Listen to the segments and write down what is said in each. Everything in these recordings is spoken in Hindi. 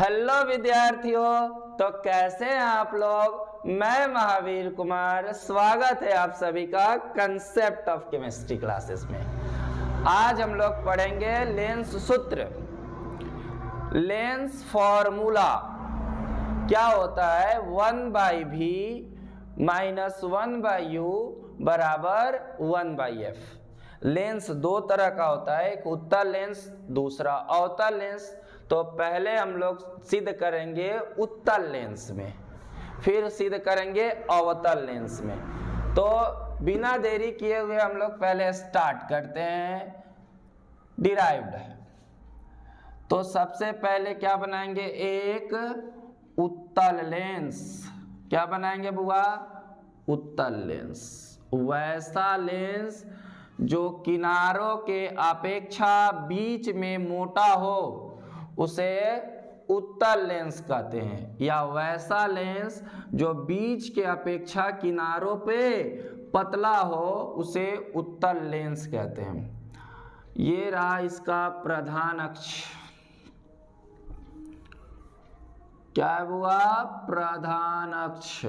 हेलो विद्यार्थियों, तो कैसे हैं आप लोग। मैं महावीर कुमार, स्वागत है आप सभी का कंसेप्ट ऑफ केमिस्ट्री क्लासेस में। आज हम लोग पढ़ेंगे लेंस सूत्र, लेंस फॉर्मूला। क्या होता है 1/v माइनस 1/u बराबर 1/f। लेंस दो तरह का होता है, एक उत्तल लेंस, दूसरा अवतल लेंस। तो पहले हम लोग सिद्ध करेंगे उत्तल लेंस में, फिर सिद्ध करेंगे अवतल लेंस में। तो बिना देरी किए हुए हम लोग पहले स्टार्ट करते हैं डिराइव्ड। तो सबसे पहले क्या बनाएंगे, एक उत्तल लेंस। क्या बनाएंगे बुआ? उत्तल लेंस। वैसा लेंस जो किनारों के अपेक्षा बीच में मोटा हो उसे उत्तल लेंस कहते हैं, या वैसा लेंस जो बीच के अपेक्षा किनारों पे पतला हो उसे उत्तल लेंस कहते हैं। ये रहा इसका प्रधान अक्ष। क्या हुआ? प्रधान अक्ष।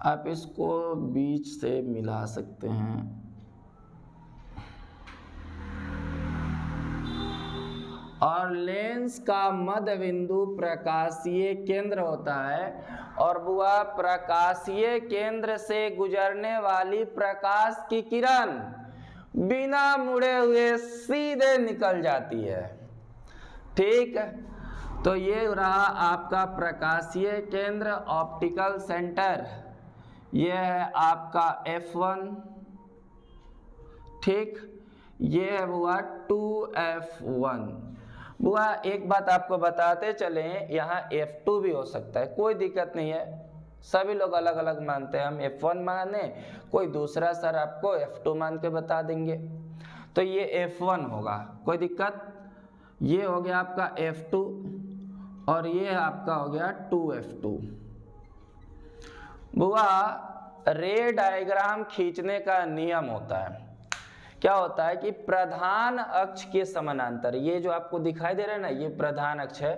आप इसको बीच से मिला सकते हैं। और लेंस का मध्य बिंदु प्रकाशीय केंद्र होता है। और बुआ, प्रकाशीय केंद्र से गुजरने वाली प्रकाश की किरण बिना मुड़े हुए सीधे निकल जाती है। ठीक, तो ये रहा आपका प्रकाशीय केंद्र, ऑप्टिकल सेंटर। ये है आपका F1। ठीक, ये है बुआ 2F1। बुआ एक बात आपको बताते चलें, यहाँ F2 भी हो सकता है, कोई दिक्कत नहीं है। सभी लोग अलग अलग मानते हैं, हम F1 माने, कोई दूसरा सर आपको F2 मान के बता देंगे। तो ये F1 होगा, कोई दिक्कत। ये हो गया आपका F2 और ये आपका हो गया 2F2। बुआ रे डायग्राम खींचने का नियम होता है। क्या होता है कि प्रधान अक्ष के समानांतर, ये जो आपको दिखाई दे रहा है ना, ये प्रधान अक्ष है।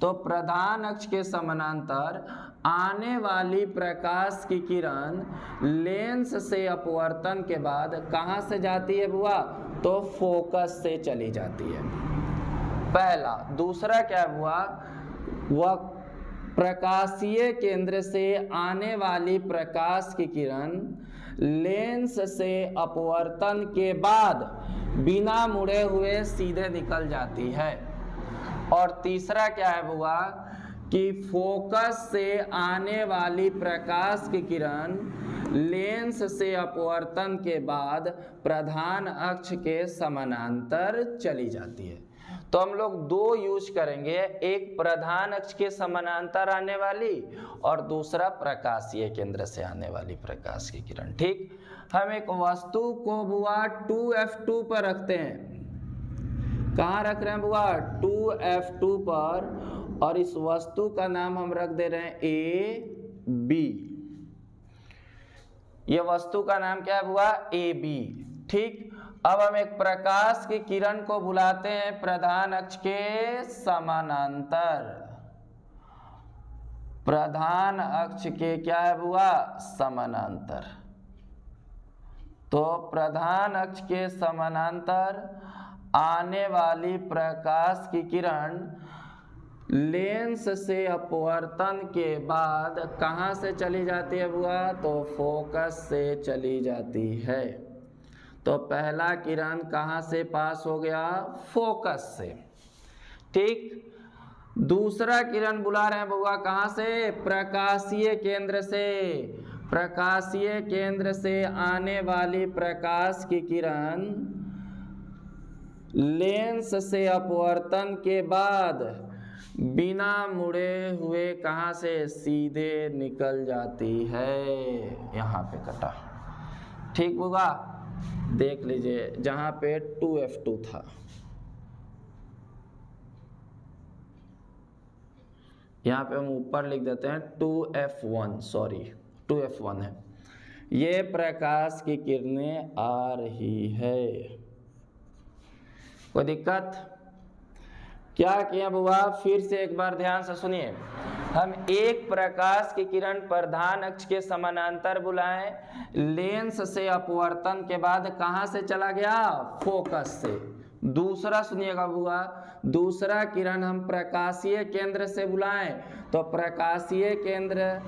तो प्रधान अक्ष के समानांतर आने वाली प्रकाश की किरण लेंस से अपवर्तन के बाद कहाँ से जाती है बुआ? तो फोकस से चली जाती है, पहला। दूसरा क्या हुआ? वह प्रकाशीय केंद्र से आने वाली प्रकाश की किरण लेंस से अपवर्तन के बाद बिना मुड़े हुए सीधे निकल जाती है। और तीसरा क्या है बुआ? कि फोकस से आने वाली प्रकाश की किरण लेंस से अपवर्तन के बाद प्रधान अक्ष के समानांतर चली जाती है। तो हम लोग दो यूज करेंगे, एक प्रधान अक्ष के समानांतर आने वाली और दूसरा प्रकाशीय केंद्र से आने वाली प्रकाश की किरण। ठीक, हम एक वस्तु को बुआ 2F2 पर रखते हैं। कहाँ रख रहे हैं बुआ? 2F2 पर। और इस वस्तु का नाम हम रख दे रहे हैं AB। ये वस्तु का नाम क्या है बुआ? AB। ठीक, अब हम एक प्रकाश की किरण को बुलाते हैं प्रधान अक्ष के समानांतर। प्रधान अक्ष के क्या है बुआ? समानांतर। तो प्रधान अक्ष के समानांतर आने वाली प्रकाश की किरण लेंस से अपवर्तन के बाद कहाँ से चली जाती है बुआ? तो फोकस से चली जाती है। तो पहला किरण कहाँ से पास हो गया? फोकस से। ठीक, दूसरा किरण बुला रहे हैं बुआ कहाँ से? प्रकाशीय केंद्र से। प्रकाशीय केंद्र से आने वाली प्रकाश की किरण लेंस से अपवर्तन के बाद बिना मुड़े हुए कहाँ से? सीधे निकल जाती है। यहाँ पे कटा। ठीक बुआ, देख लीजिए जहां पे 2F2 था, यहां पे हम ऊपर लिख देते हैं 2F1, सॉरी 2F1 है। ये प्रकाश की किरणें आ रही है, कोई दिक्कत? क्या किया बुआ, फिर से एक बार ध्यान से सुनिए। हम एक प्रकाश की किरण प्रधान अक्ष के समानांतर बुलाएं, लेंस से अपवर्तन के बाद कहां से चला गया, फोकस से। दूसरा सुनिएगा बुआ, दूसरा किरण हम प्रकाशीय केंद्र से बुलाएं तो प्रकाशीय केंद्र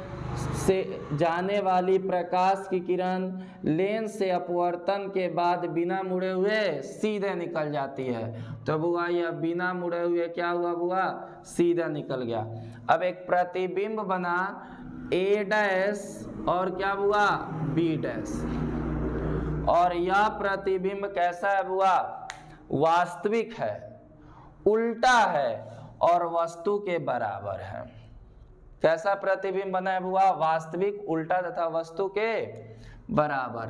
से जाने वाली प्रकाश की किरण लेंस से अपवर्तन के बाद बिना मुड़े हुए सीधे निकल जाती है। तो बुआ यह बिना मुड़े हुए क्या हुआ बुआ, सीधा निकल गया। अब एक प्रतिबिंब बना ए डैश और क्या हुआ, बी डैश, और यह प्रतिबिंब कैसा है बुआ, वास्तविक है, उल्टा है और वस्तु के बराबर है। कैसा प्रतिबिंब बना है बुआ, वास्तविक, उल्टा तथा वस्तु के बराबर।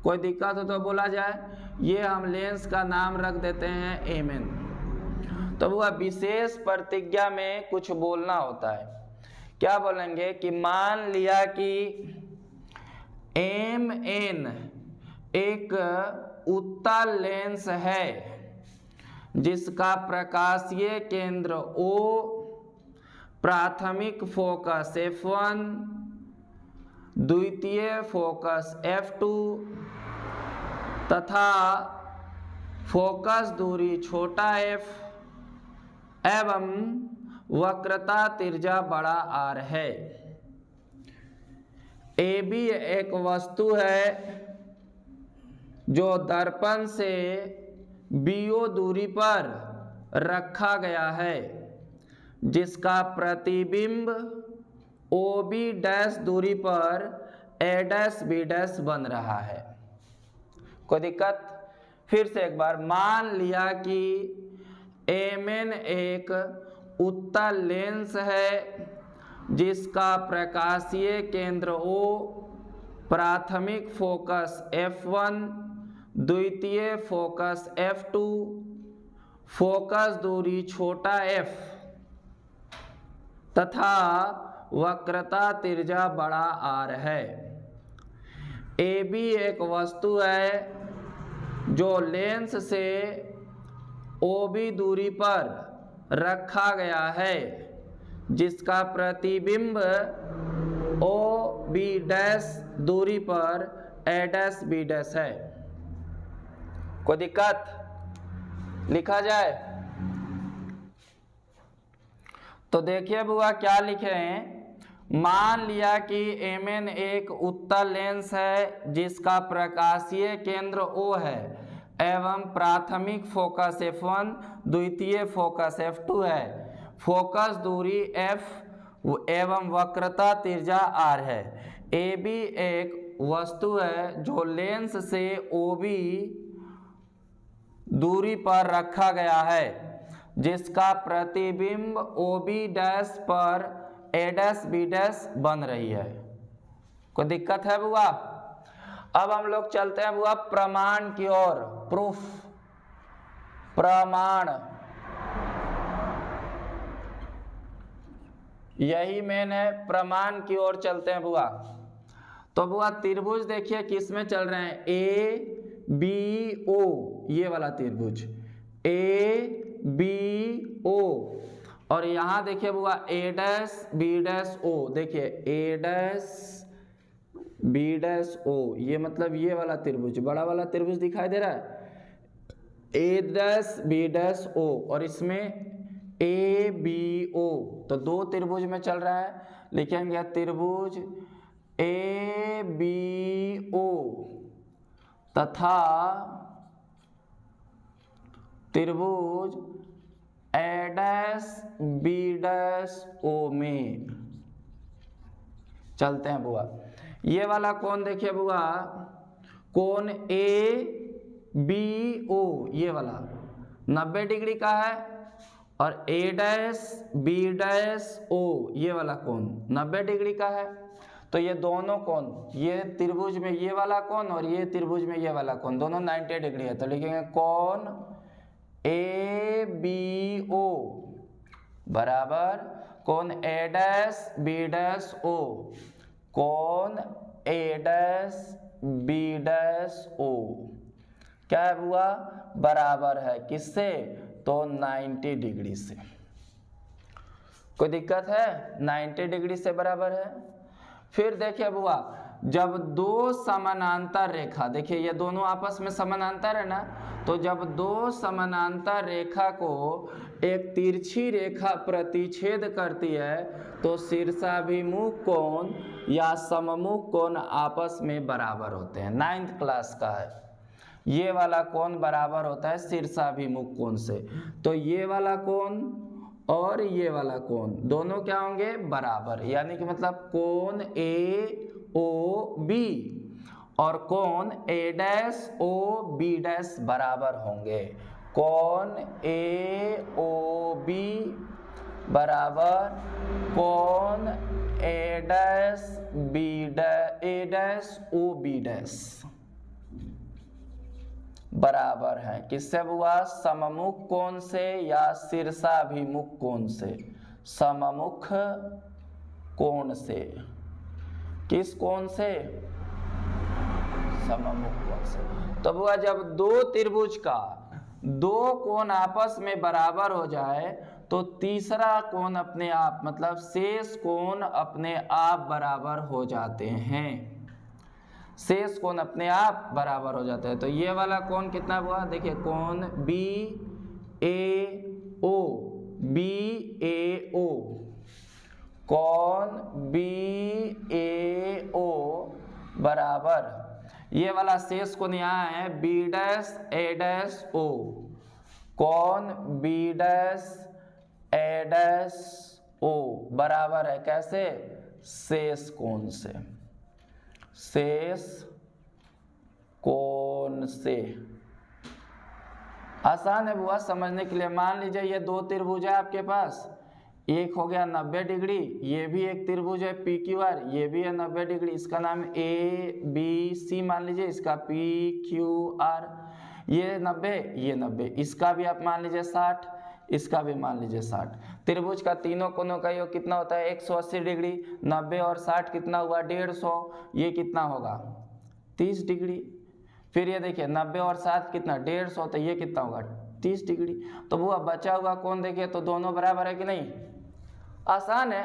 कोई दिक्कत हो तो बोला जाए। ये हम लेंस का नाम रख देते हैं एमएन। तो बुआ विशेष प्रतिज्ञा में कुछ बोलना होता है। क्या बोलेंगे कि मान लिया कि एम एन एक उत्तल लेंस है जिसका प्रकाशीय केंद्र O, प्राथमिक फोकस F1, द्वितीय फोकस F2 तथा फोकस दूरी छोटा f एवं वक्रता त्रिज्या बड़ा R है। AB एक वस्तु है जो दर्पण से BO दूरी पर रखा गया है, जिसका प्रतिबिंब OB डैश दूरी पर A डैश B डैश बन रहा है। कोई दिक्कत? फिर से एक बार, मान लिया कि एमएन एक उत्तल लेंस है जिसका प्रकाशीय केंद्र O, प्राथमिक फोकस F1, द्वितीय फोकस F2, फोकस दूरी छोटा f तथा वक्रता त्रिज्या बड़ा R है। AB एक वस्तु है जो लेंस से OB दूरी पर रखा गया है, जिसका प्रतिबिंब OB डैश दूरी पर A डैश B डैश है। कोई दिक्कत? लिखा जाए तो देखिए बुआ क्या लिखे हैं। मान लिया कि एमएन एक उत्तल लेंस है जिसका प्रकाशीय केंद्र O है एवं प्राथमिक फोकस F1, द्वितीय फोकस F2 है, फोकस दूरी f एवं वक्रता त्रिज्या R है। AB एक वस्तु है जो लेंस से OB दूरी पर रखा गया है, जिसका प्रतिबिंब OB डैश पर A डैश B डैश बन रही है। कोई दिक्कत है बुआ? अब हम लोग चलते हैं बुआ प्रमाण की ओर, प्रूफ, प्रमाण। यही मेन है, प्रमाण की ओर चलते हैं बुआ। तो बुआ त्रिभुज देखिए किस में चल रहे हैं, ABO, ये वाला त्रिभुज ABO, और यहां देखिए बुआ A dash B dash O, देखिए A dash B dash O, ये मतलब ये वाला त्रिभुज, बड़ा वाला त्रिभुज दिखाई दे रहा है, A dash B dash O, और इसमें ABO, तो दो त्रिभुज में चल रहा है। लिखेंगे त्रिभुज ABO तथा त्रिभुज A dash B dash O में चलते हैं बुआ। ये वाला कोण देखिए बुआ, कोण ABO ये वाला 90 डिग्री का है, और A dash B dash O ये वाला कोण 90 डिग्री का है। तो ये दोनों कोण, ये त्रिभुज में ये वाला कोण और ये त्रिभुज में ये वाला कोण, दोनों 90 डिग्री है। तो लिखेंगे कोण ABO बराबर कोण A dash B dash O, कोण A dash B dash O क्या है बुआ, बराबर है किससे, तो 90 डिग्री से। कोई दिक्कत है? 90 डिग्री से बराबर है। फिर देखिए बुआ, जब दो समानांतर रेखा, देखिए ये दोनों आपस में समानांतर है ना, तो जब दो समानांतर रेखा को एक तिरछी रेखा प्रतिच्छेद करती है तो शीर्षाभिमुख कोण या सममुख कोण आपस में बराबर होते हैं। 9th क्लास का है। ये वाला कोण बराबर होता है शीर्षाभिमुख कोण से। तो ये वाला कोण और ये वाला कोण दोनों क्या होंगे? बराबर। यानी कि मतलब कोण ए ओ बी और कोण ए डैश ओ बी डैश बराबर होंगे। कोण ए ओ बी बराबर कोण ए डैश बी डैश ए डैश ओ बी डैश बराबर है। किससे हुआ? सममुख कोण से या शीर्षाभिमुख कोण से? सममुख कोण से। किस कोण से? सममुख कोण से। तो हुआ जब दो त्रिभुज का दो कोण आपस में बराबर हो जाए तो तीसरा कोण अपने आप, मतलब शेष कोण अपने आप बराबर हो जाते हैं। शेष कोण अपने आप बराबर हो जाते हैं। तो ये वाला कोण कितना हुआ? देखिए कोण बी ए ओ, बी ए ओ, कोण बी ए ओ बराबर ये वाला शेष कोण यहाँ है बी डैश ए डैश ओ, कोण बी डैश ए डैश ओ बराबर है कैसे? शेष कोण से। शेष कोण से। आसान है बुआ समझने के लिए। मान लीजिए ये दो त्रिभुज है आपके पास, एक हो गया 90 डिग्री, ये भी एक त्रिभुज है पी क्यू आर, ये भी है 90 डिग्री, इसका नाम ए बी सी मान लीजिए, इसका पी क्यू आर, ये 90 ये 90, इसका भी आप मान लीजिए 60, इसका भी मान लीजिए 60। त्रिभुज का तीनों कोनों का योग कितना होता है? 180 डिग्री। 90 और 60 कितना हुआ? 150। ये कितना होगा? 30 डिग्री। फिर ये देखिए 90 और 60 कितना? 150, तो ये कितना होगा? 30 डिग्री। तो वो बचा हुआ कोण देखिए तो दोनों बराबर है कि नहीं? आसान है।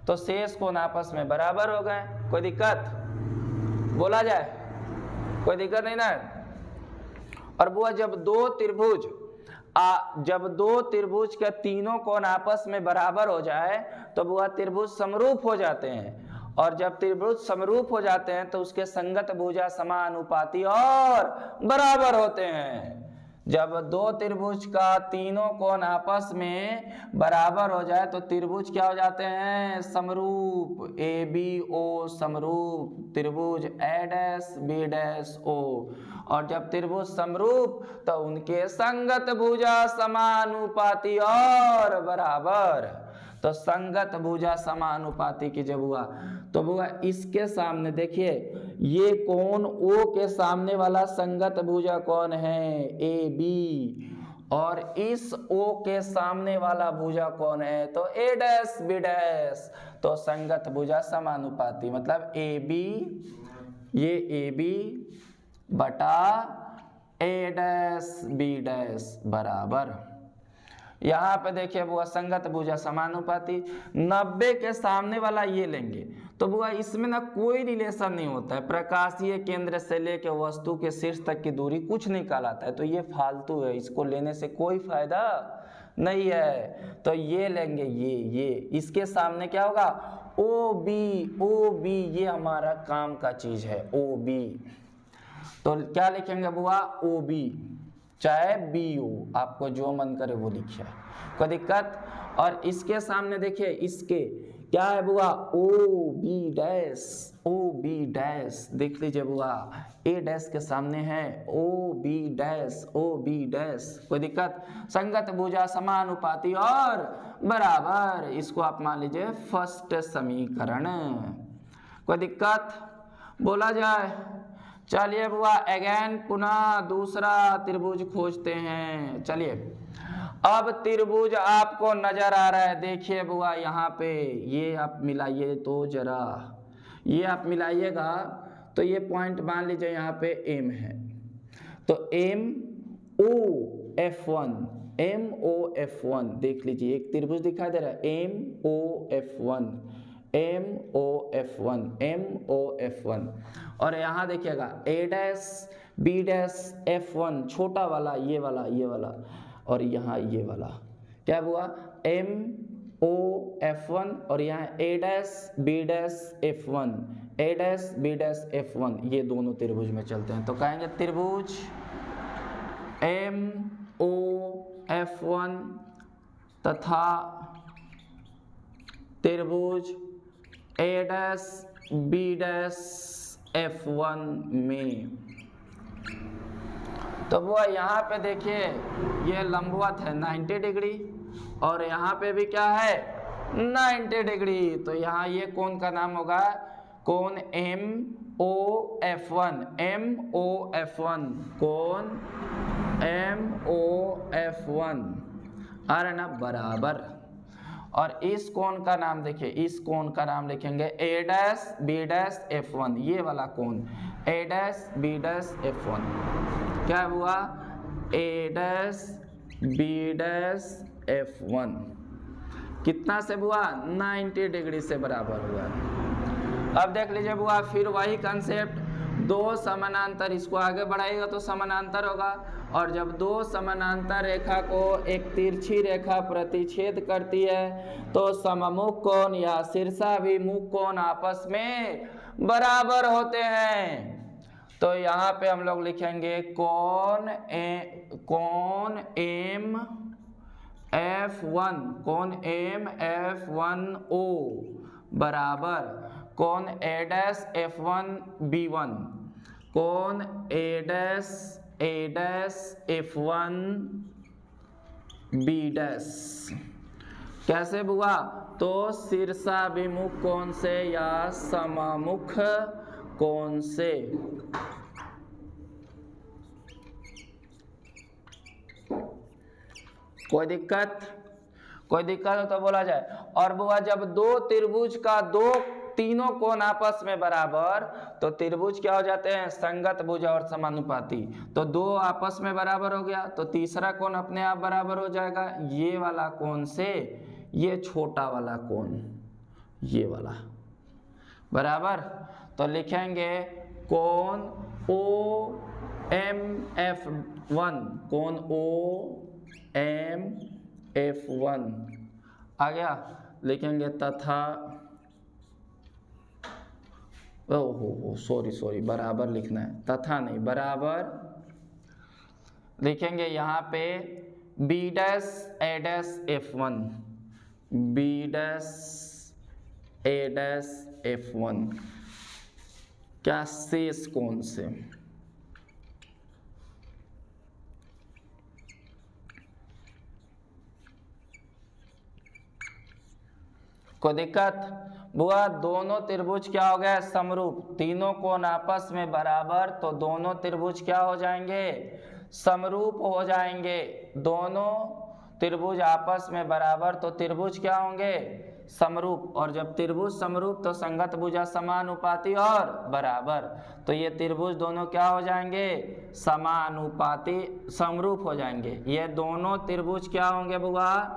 तो शेष कोण आपस में बराबर हो गए। कोई दिक्कत? बोला जाए, कोई दिक्कत नहीं ना। और वो जब दो त्रिभुज के तीनों कोण आपस में बराबर हो जाए तो वह त्रिभुज समरूप हो जाते हैं। और जब त्रिभुज समरूप हो जाते हैं तो उसके संगत भुजा समानुपाती और बराबर होते हैं। जब दो त्रिभुज का तीनों कोण आपस में बराबर हो जाए तो त्रिभुज क्या हो जाते हैं? समरूप। ए बी ओ समरूप, त्रिभुज ए डैश बी डैश ओ। और जब त्रिभुज समरूप तो उनके संगत भुजा समानुपाती और बराबर। तो संगत भुजा समानुपाती की जब हुआ तो हुआ इसके सामने देखिए ये कोण ओ के सामने वाला संगत भुजा कौन है? A B. और इस ओ के सामने वाला भुजा कौन है? तो ए डैश बी डैश। तो संगत भुजा समानुपाती मतलब ए बी, ये ए बी बटा ए डैश बी डैश बराबर। यहाँ पे देखिए बुआ संगत भुजा समानुपाती। 90 के सामने वाला ये लेंगे तो बुआ इसमें ना कोई रिलेशन नहीं होता है। प्रकाशीय केंद्र से लेकर वस्तु के शीर्ष तक की दूरी कुछ नहीं कहलाता है, तो ये फालतू है, इसको लेने से कोई फायदा नहीं है। तो ये लेंगे ये इसके सामने क्या होगा? ओ बी, ये हमारा काम का चीज है ओ बी। तो क्या लिखेंगे बुआ? ओ बी, चाहे बी ओ, आपको जो मन करे वो लिखिए, कोई दिक्कत? और इसके सामने देखिए इसके क्या है बुआ? ओ बी डैश देख लीजिए बुआ, ए डैश के सामने है ओ बी डैश, कोई दिक्कत? संगत भुजा समानुपाती और बराबर, इसको आप मान लीजिए फर्स्ट समीकरण। कोई दिक्कत? बोला जाए। चलिए बुआ अगेन पुनः दूसरा त्रिभुज खोजते हैं। चलिए अब त्रिभुज आपको नजर आ रहा है, देखिए बुआ यहाँ पे ये आप मिलाइए तो जरा, ये आप मिलाइएगा तो ये पॉइंट मान लीजिए यहाँ पे एम है, तो एम ओ F1 MOF1 देख लीजिए, एक त्रिभुज दिखाई दे रहा है MOF1, MOF1, MOF1। और यहाँ देखिएगा A', B', F1 छोटा वाला, ये वाला और यहाँ ये वाला, क्या हुआ MOF1 और यहाँ A', B', F1, ये दोनों त्रिभुज में चलते हैं। तो कहेंगे त्रिभुज MOF1 तथा त्रिभुज A', B', F1 में। तो वो यहाँ पे देखिए ये लंबवत है 90 डिग्री और यहाँ पे भी क्या है 90 डिग्री। तो यहाँ ये कोण का नाम होगा कोण MOF1, कोण MOF1 आ रहा ना बराबर। और इस कोण का नाम देखिए, इस कोण का नाम लिखेंगे A', B', F1, ये वाला कोण A', B', F1 क्या हुआ A', B', F1 कितना से हुआ 90 डिग्री से बराबर हुआ। अब देख लीजिए बुआ, फिर वही कंसेप्ट, दो समानांतर, इसको आगे बढ़ाएगा तो समानांतर होगा, और जब दो समानांतर रेखा को एक तिरछी रेखा प्रतिच्छेद करती है तो सममुख कोण या शीर्षाभिमुख कोण आपस में बराबर होते हैं। तो यहाँ पे हम लोग लिखेंगे कोण MF1O बराबर कोण A', कोण A', कैसे बुआ, तो शीर्षाभिमुख कोण से या सममुख कोण से। कोई दिक्कत हो तो बोला जाए। और बुआ जब दो त्रिभुज का तीनों कोण आपस में बराबर, तो त्रिभुज क्या हो जाते हैं संगत भुजा और समानुपाती। तो दो आपस में बराबर हो गया तो तीसरा कोण अपने आप बराबर हो जाएगा ये वाला कोण से ये छोटा वाला कोण, ये वाला बराबर। तो लिखेंगे कोण OMF1, कोण OMF1 आ गया। लिखेंगे तथा सॉरी बराबर लिखना है, तथा नहीं बराबर लिखेंगे यहाँ पे B' A', F1 क्या शेष कोण से। कोई दिक्कत बुआ, दोनों त्रिभुज क्या हो गए समरूप, तीनों कोण आपस में बराबर, तो दोनों त्रिभुज क्या हो जाएंगे समरूप हो जाएंगे। दोनों त्रिभुज आपस में बराबर तो त्रिभुज क्या होंगे समरूप, और जब त्रिभुज समरूप तो संगत भुजा समानुपाती और बराबर। तो ये त्रिभुज दोनों क्या हो जाएंगे समानुपाती समरूप हो जाएंगे। ये दोनों त्रिभुज क्या होंगे बुआ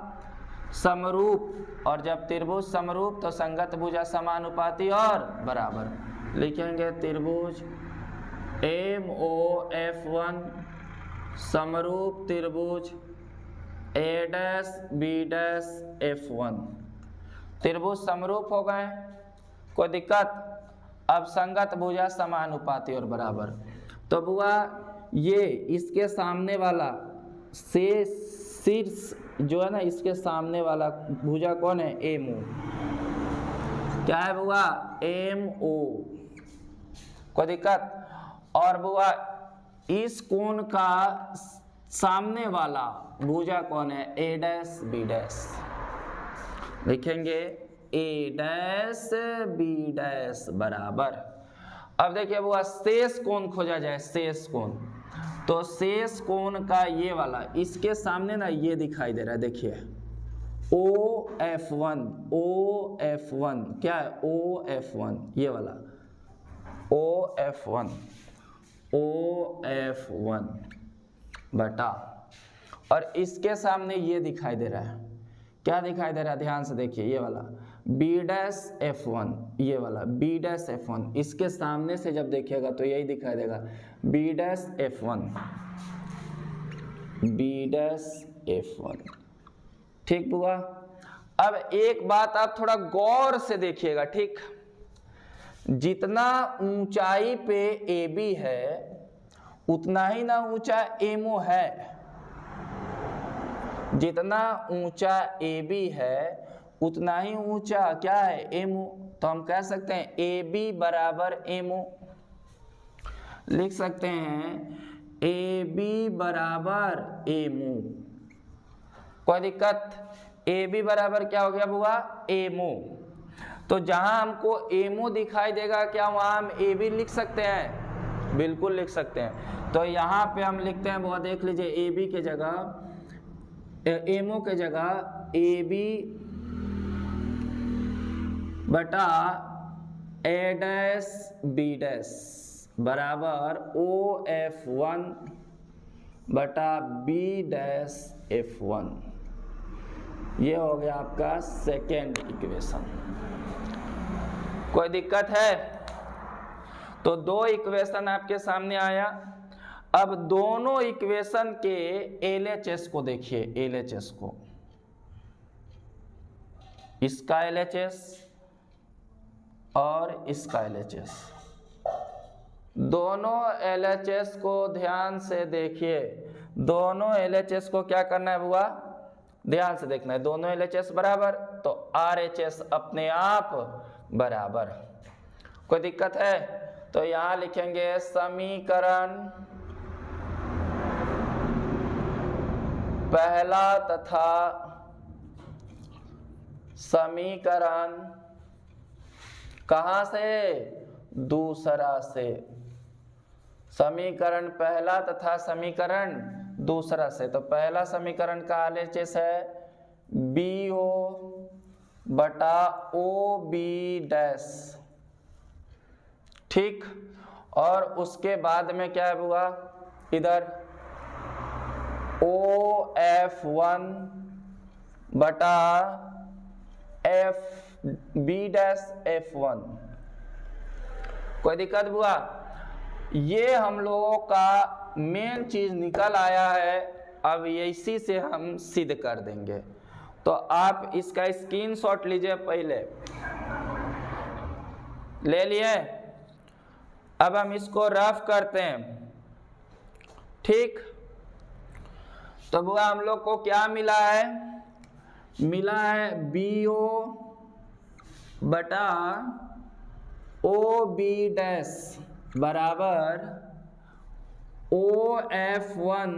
समरूप, और जब त्रिभुज समरूप तो संगत भुजा समानुपाती और बराबर। लिखेंगे त्रिभुज MOF1 समरूप त्रिभुज A', B', F1 त्रिभुज समरूप हो गए, कोई दिक्कत। अब संगत भुजा समानुपाती और बराबर। तो बुआ ये इसके सामने वाला से शीर्ष जो है ना, इसके सामने वाला भुजा कौन है MO, क्या है बुआ MO, कोई दिक्कत। और बुआ इस कोण का सामने वाला भुजा कौन है A', B', लिखेंगे A', B' बराबर। अब देखिए बुआ शेष कोण खोजा जाए, शेष कोण, तो शेष कोण का ये वाला इसके सामने ना ये दिखाई दे रहा है, देखिए OF1 क्या है OF1, ये वाला OF1 बटा, और इसके सामने ये दिखाई दे रहा है, क्या दिखाई दे रहा है, ध्यान से देखिए, ये वाला B'(F1), ये वाला B'(F1), इसके सामने से जब देखिएगा तो यही दिखाई देगा B'(F1), B'(F1), ठीक बुआ। अब एक बात आप थोड़ा गौर से देखिएगा, ठीक, जितना ऊंचाई पे AB है उतना ही ना ऊंचा MO है, जितना ऊंचा AB है उतना ही ऊंचा क्या है, MO। तो हम कह सकते हैं AB बराबर MO, लिख सकते हैं AB बराबर MO। कोई दिक्कत? AB बराबर क्या हो गया बुआ, MO। तो जहां हमको MO दिखाई देगा क्या वहां हम AB लिख सकते हैं, बिल्कुल लिख सकते हैं। तो यहाँ पे हम लिखते हैं बुआ, देख लीजिए, AB के जगह, MO के जगह AB बटा A'(B' बराबर OF1 बटा B'(F1), ये हो गया आपका सेकेंड इक्वेशन। कोई दिक्कत है? तो दो इक्वेशन आपके सामने आया। अब दोनों इक्वेशन के LHS को देखिए, LHS को, इसका LHS और इसका LHS, दोनों LHS को ध्यान से देखिए। दोनों LHS को क्या करना है बुआ, ध्यान से देखना है। दोनों LHS बराबर तो RHS अपने आप बराबर। कोई दिक्कत है? तो यहां लिखेंगे समीकरण पहला तथा समीकरण कहां से, दूसरा से। समीकरण पहला तथा समीकरण दूसरा से। तो पहला समीकरण का LHS है BO बटा OB', ठीक। और उसके बाद में क्या है बुआ, इधर OF1 बटा B'(F1). कोई दिक्कत बुआ? ये हम लोगों का मेन चीज निकल आया है। अब इसी से हम सिद्ध कर देंगे। तो आप इसका स्क्रीनशॉट लीजिए, पहले ले लिए। अब हम इसको रफ करते हैं, ठीक। तो बुआ हम लोग को क्या मिला है, मिला है BO बटा OB' बराबर OF1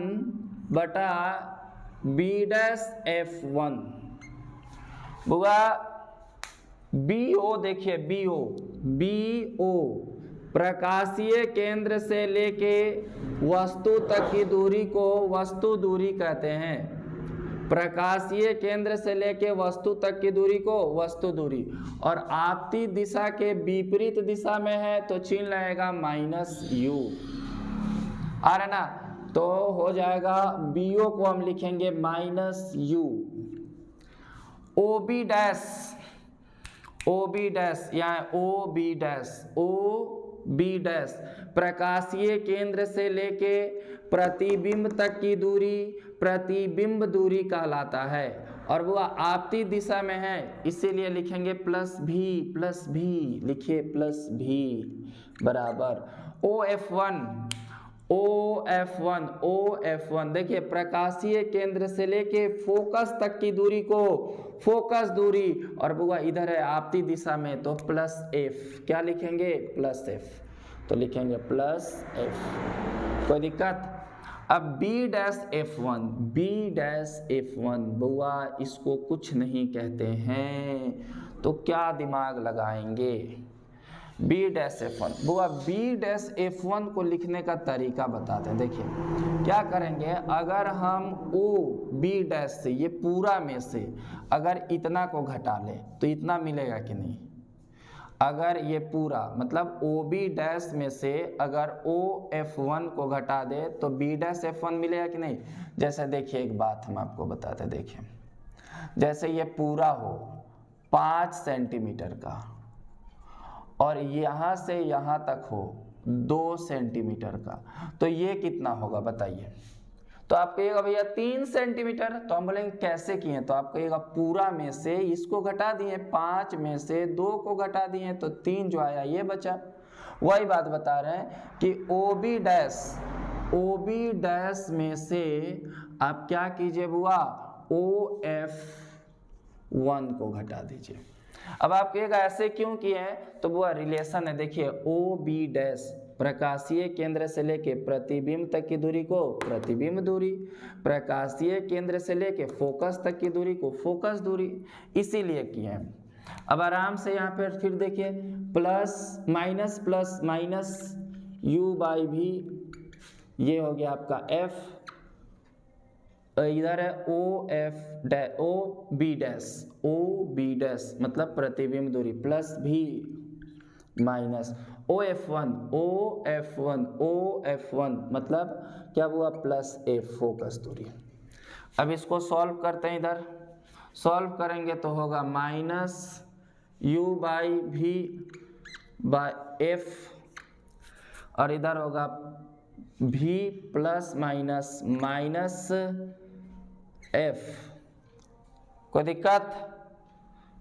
बटा B'(F1). बुआ BO देखिए, BO प्रकाशीय केंद्र से लेके वस्तु तक की दूरी को वस्तु दूरी कहते हैं। प्रकाशीय केंद्र से लेके वस्तु तक की दूरी को वस्तु दूरी, और आपती दिशा के विपरीत दिशा में है तो चिन्ह रहेगा -U, आ रहा ना। तो हो जाएगा BO को हम लिखेंगे -U। OB' यहाँ OB' प्रकाशीय केंद्र से लेके प्रतिबिंब तक की दूरी प्रतिबिंब दूरी कहलाता है, और वो आपती दिशा में है, इसीलिए लिखेंगे +V, लिखिए +V बराबर OF1। देखिए प्रकाशीय केंद्र से लेके फोकस तक की दूरी को फोकस दूरी, और बुआ इधर है आपती दिशा में तो +F, क्या लिखेंगे, +F, तो लिखेंगे +F। कोई दिक्कत? अब B'(F1), बुआ इसको कुछ नहीं कहते हैं, तो क्या दिमाग लगाएंगे, B'(F1). बुआ B'(F1) को लिखने का तरीका बताते हैं। देखिए क्या करेंगे, अगर हम OB' से, ये पूरा में से अगर इतना को घटा लें तो इतना मिलेगा कि नहीं। अगर ये पूरा मतलब OB डैश में से अगर OF1 को घटा दे तो B डैश F1 मिलेगा कि नहीं। जैसे देखिए एक बात हम आपको बताते, देखिए जैसे ये पूरा हो 5 सेंटीमीटर का और यहाँ से यहाँ तक हो 2 सेंटीमीटर का, तो ये कितना होगा बताइए। तो आप कहिएगा भैया 3 सेंटीमीटर, तो हम बोलेंगे कैसे किए, तो आप कहिएगा पूरा में से इसको घटा दिए, 5 में से 2 को घटा दिए तो 3 जो आया ये बचा। वही बात बता रहे हैं कि OB डैश में से आप क्या कीजिए बुआ, OF1 को घटा दीजिए। अब आप कहिएगा ऐसे क्यों किए हैं, तो बुआ रिलेशन है, देखिए OB डैश प्रकाशीय केंद्र से लेके प्रतिबिंब तक की दूरी को प्रतिबिंब दूरी, प्रकाशीय केंद्र से लेके फोकस तक की दूरी को फोकस दूरी, इसीलिए किए हैं। अब आराम से यहाँ पर फिर देखिए प्लस माइनस U/V, ये हो गया आपका F, इधर है OB डैश मतलब प्रतिबिंब दूरी प्लस V माइनस OF1 मतलब क्या हुआ प्लस F फोकस दूरी। अब इसको सॉल्व करते हैं, इधर सॉल्व करेंगे तो होगा माइनस U/V/F और इधर होगा V प्लस माइनस F। कोई दिक्कत।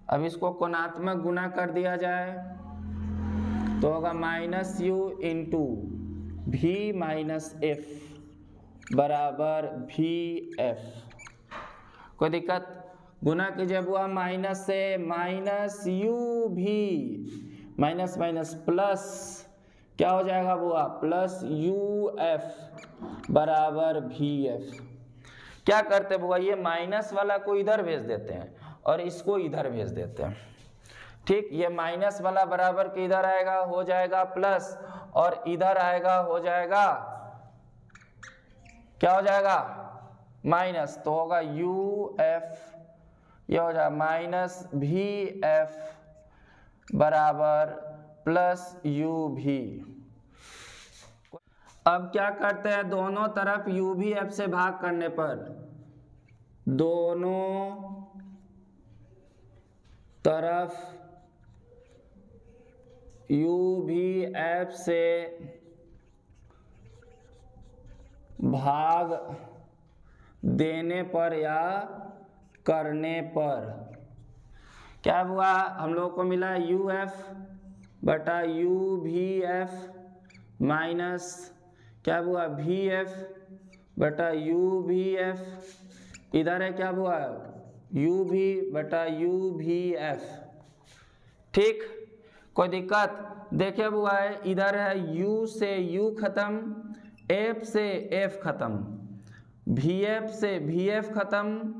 अब इसको कोणात्मक गुना कर दिया जाए तो होगा -U into V minus F बराबर VF। कोई दिक्कत। गुना कीजिए बुआ माइनस से -UV माइनस प्लस क्या हो जाएगा बुआ प्लस UF बराबर VF। क्या करते बुआ, ये माइनस वाला को इधर भेज देते हैं और इसको इधर भेज देते हैं। ठीक, ये माइनस वाला बराबर के इधर आएगा हो जाएगा प्लस और इधर आएगा हो जाएगा क्या हो जाएगा माइनस, तो होगा UF, ये हो जाएगा माइनस VF बराबर प्लस UV। अब क्या करते हैं, दोनों तरफ UVF से भाग करने पर दोनों तरफ UVF से भाग देने पर या करने पर क्या हुआ, हम लोग को मिला UF बटा UVF माइनस क्या हुआ VF बटा UVF, इधर है क्या हुआ UV बटा UVF। ठीक, कोई दिक्कत। देखिए बुआ है इधर है U से U खत्म, F से F खत्म, VF से VF खत्म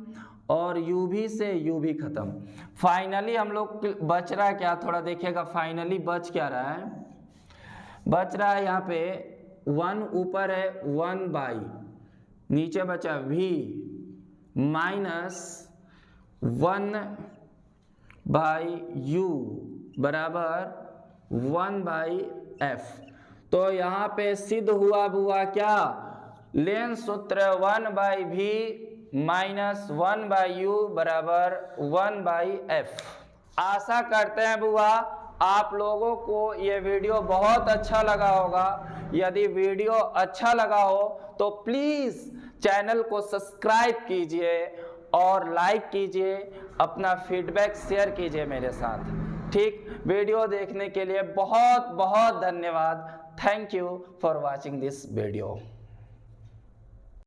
और UV से UV खत्म। फाइनली हम लोग बच रहा है क्या, थोड़ा देखिएगा फाइनली बच क्या रहा है, बच रहा है यहाँ पे 1 ऊपर है 1/, नीचे बचा V माइनस 1/U बराबर 1/F। तो यहाँ पे सिद्ध हुआ बुआ क्या, लेंस सूत्र 1/V माइनस 1/U बराबर 1/F। आशा करते हैं बुआ आप लोगों को ये वीडियो बहुत अच्छा लगा होगा। यदि वीडियो अच्छा लगा हो तो प्लीज़ चैनल को सब्सक्राइब कीजिए और लाइक कीजिए, अपना फीडबैक शेयर कीजिए मेरे साथ। ठीक, वीडियो देखने के लिए बहुत बहुत धन्यवाद। Thank you for watching this video.